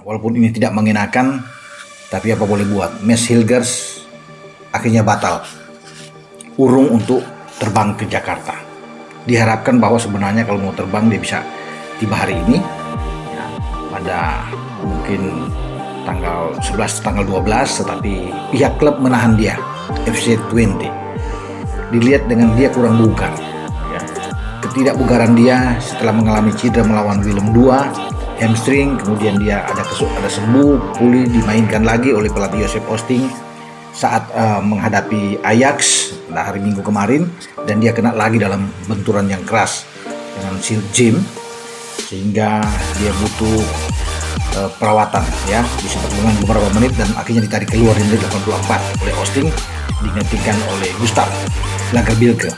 Walaupun ini tidak mengenakan, tapi apa boleh buat. Miss Hilgers akhirnya batal urung untuk terbang ke Jakarta. Diharapkan bahwa sebenarnya kalau mau terbang dia bisa tiba hari ini, ya, pada mungkin tanggal 11, tanggal 12, tetapi pihak klub menahan dia, FC20. Dilihat dengan dia kurang bugar, ya. Ketidakbugaran dia setelah mengalami cedera melawan Willem II, hamstring, kemudian dia ada sembuh, pulih, dimainkan lagi oleh pelatih Joseph Osting saat menghadapi Ajax pada hari Minggu kemarin, dan dia kena lagi dalam benturan yang keras dengan Sil Jim, sehingga dia butuh perawatan, ya, sempat bermain beberapa menit dan akhirnya ditarik keluar di menit 84 oleh Osting, digantikan oleh Gustav Lagerbielke.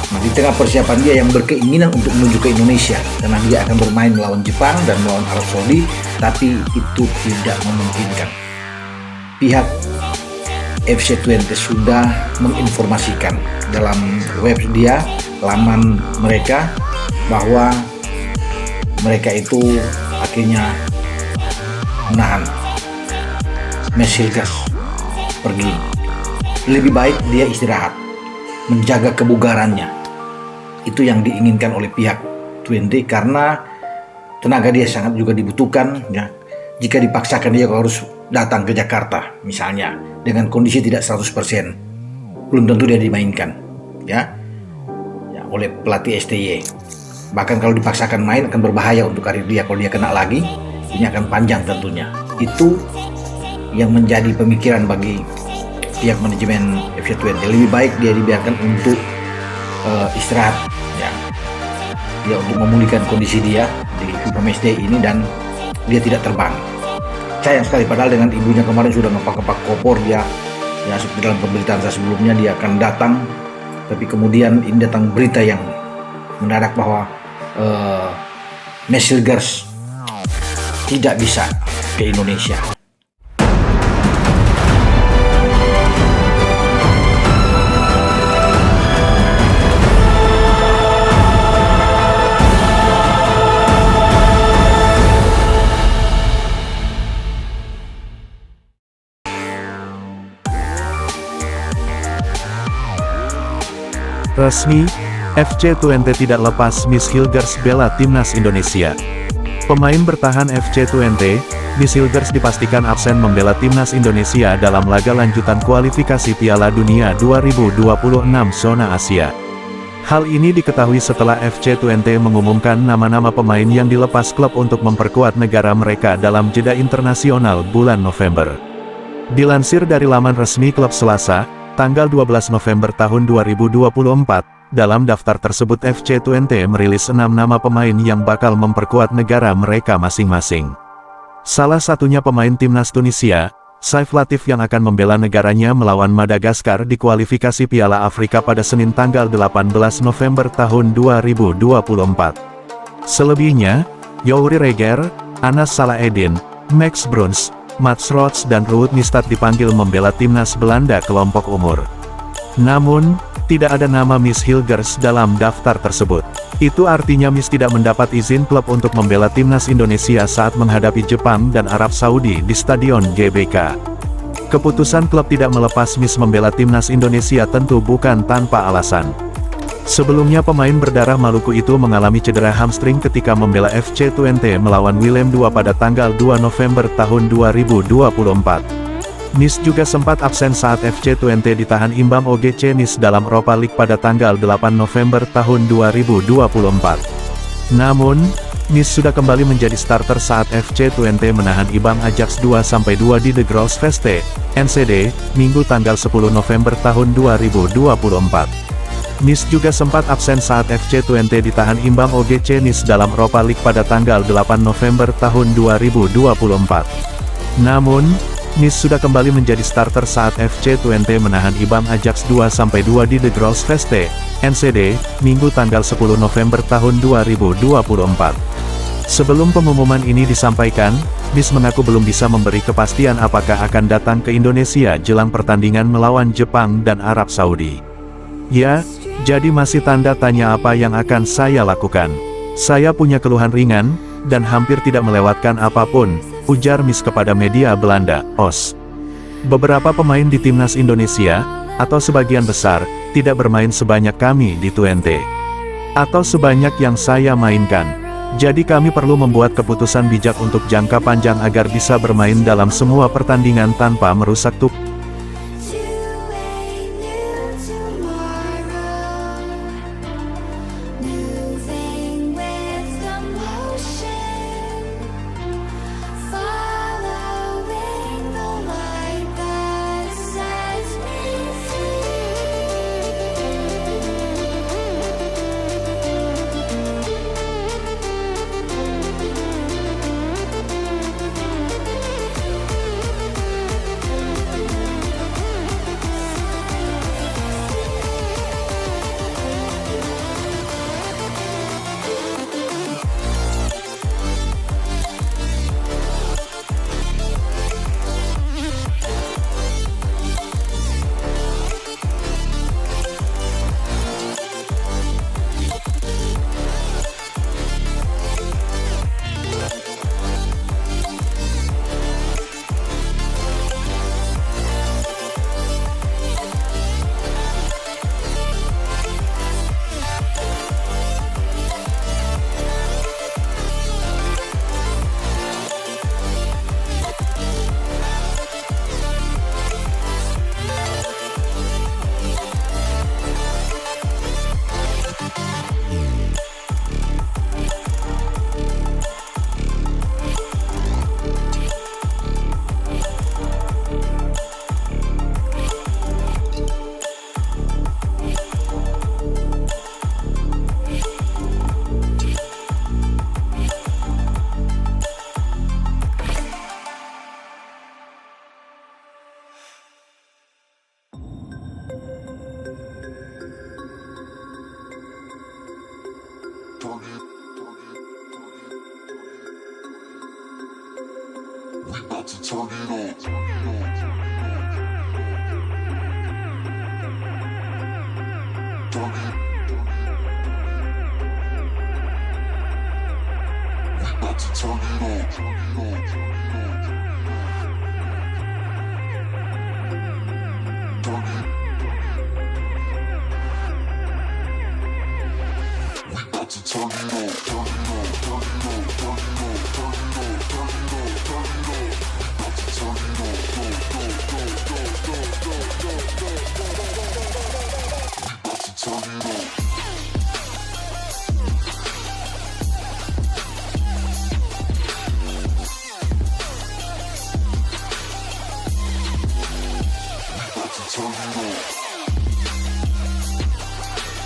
Nah, di tengah persiapan dia yang berkeinginan untuk menuju ke Indonesia karena dia akan bermain melawan Jepang dan melawan Arab Saudi, tapi itu tidak memungkinkan. Pihak FC20 sudah menginformasikan dalam web dia, laman mereka, bahwa mereka itu akhirnya menahan Miss Hilgers pergi. Lebih baik dia istirahat, menjaga kebugarannya. Itu yang diinginkan oleh pihak 20 karena tenaga dia sangat juga dibutuhkan, ya. Jika dipaksakan dia harus datang ke Jakarta misalnya dengan kondisi tidak 100%, belum tentu dia dimainkan, ya oleh pelatih STY. Bahkan kalau dipaksakan main akan berbahaya untuk karir dia. Kalau dia kena lagi, ini akan panjang tentunya. Itu yang menjadi pemikiran bagi pihak manajemen FC20. Lebih baik dia dibiarkan untuk istirahat, ya, dia untuk memulihkan kondisi dia di FIFA Matchday ini, dan dia tidak terbang. Sayang sekali, padahal dengan ibunya kemarin sudah ngepak-ngepak kopor dia, ya, seperti dalam pemberitaan saya sebelumnya dia akan datang, tapi kemudian ini datang berita yang mendadak bahwa Miss Hilgers tidak bisa ke Indonesia. Resmi, FC20 tidak lepas Miss Hilgers bela timnas Indonesia. Pemain bertahan FC20, Miss Hilgers dipastikan absen membela timnas Indonesia dalam laga lanjutan kualifikasi Piala Dunia 2026 zona Asia. Hal ini diketahui setelah FC20 mengumumkan nama-nama pemain yang dilepas klub untuk memperkuat negara mereka dalam jeda internasional bulan November. Dilansir dari laman resmi klub Selasa, tanggal 12 November tahun 2024, dalam daftar tersebut FC20 merilis 6 nama pemain yang bakal memperkuat negara mereka masing-masing. Salah satunya pemain timnas Tunisia, Saif Latif, yang akan membela negaranya melawan Madagaskar di kualifikasi Piala Afrika pada Senin tanggal 18 November tahun 2024. Selebihnya, Youri Reger, Anas Salaeddin, Max Bruns, Mats Rots dan Ruud Nistad dipanggil membela timnas Belanda kelompok umur. Namun, tidak ada nama Miss Hilgers dalam daftar tersebut. Itu artinya Miss tidak mendapat izin klub untuk membela timnas Indonesia saat menghadapi Jepang dan Arab Saudi di Stadion GBK. Keputusan klub tidak melepas Miss membela timnas Indonesia tentu bukan tanpa alasan. Sebelumnya pemain berdarah Maluku itu mengalami cedera hamstring ketika membela FC20 melawan Willem II pada tanggal 2 November tahun 2024. Miss juga sempat absen saat FC20 ditahan imbang OGC Nice dalam Europa League pada tanggal 8 November tahun 2024. Namun, Miss sudah kembali menjadi starter saat FC20 menahan imbang Ajax 2-2 di De Grolsvesten, NCD, Minggu tanggal 10 November tahun 2024. Nice juga sempat absen saat FC20 ditahan imbang OGC Nice dalam Europa League pada tanggal 8 November tahun 2024. Namun, Nice sudah kembali menjadi starter saat FC20 menahan imbang Ajax 2-2 di De Grolsvesten, NCD, Minggu tanggal 10 November tahun 2024. Sebelum pengumuman ini disampaikan, Nice mengaku belum bisa memberi kepastian apakah akan datang ke Indonesia jelang pertandingan melawan Jepang dan Arab Saudi. Ya, jadi masih tanda tanya apa yang akan saya lakukan. Saya punya keluhan ringan, dan hampir tidak melewatkan apapun, ujar Miss kepada media Belanda, OS. Beberapa pemain di timnas Indonesia, atau sebagian besar, tidak bermain sebanyak kami di Twente. Atau sebanyak yang saya mainkan. Jadi kami perlu membuat keputusan bijak untuk jangka panjang agar bisa bermain dalam semua pertandingan tanpa merusak tubuh. Turn it on.